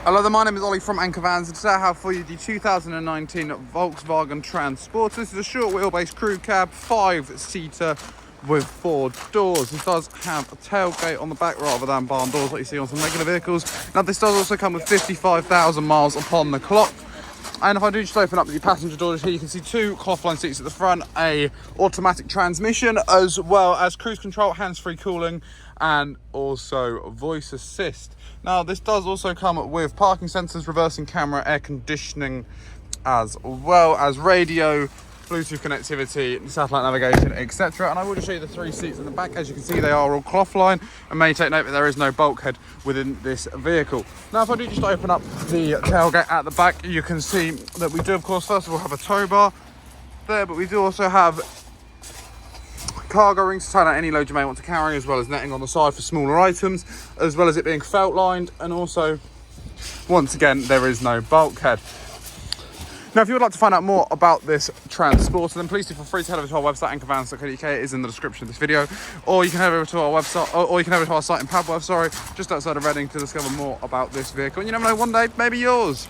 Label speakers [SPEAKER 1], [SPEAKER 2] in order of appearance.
[SPEAKER 1] Hello there, my name is Ollie from Anchor Vans, and today I have for you the 2019 Volkswagen Transporter. This is a short wheelbase crew cab, 5-seater with 4 doors. This does have a tailgate on the back rather than barn doors like you see on some regular vehicles. Now this does also come with 55,000 miles upon the clock. And if I do just open up the passenger doors here, you can see 2 cloth-lined seats at the front, a automatic transmission, as well as cruise control, hands-free cooling, and also voice assist. Now, this does also come with parking sensors, reversing camera, air conditioning, as well as radio, Bluetooth connectivity, satellite navigation, etc. And I will just show you the 3 seats in the back. As you can see, they are all cloth line, and may take note that there is no bulkhead within this vehicle. Now, if I do just open up the tailgate at the back, you can see that we do, of course, first of all have a tow bar there, but we do also have cargo rings to tie down any load you may want to carry, as well as netting on the side for smaller items, as well as it being felt lined, and also, once again, there is no bulkhead. Now, if you would like to find out more about this Transporter, then please do feel free to head over to our website, anchorvans.co.uk. It is in the description of this video. Or you can head over to our website, or you can head over to our site in Padworth, just outside of Reading, to discover more about this vehicle. And you never know, one day, maybe yours.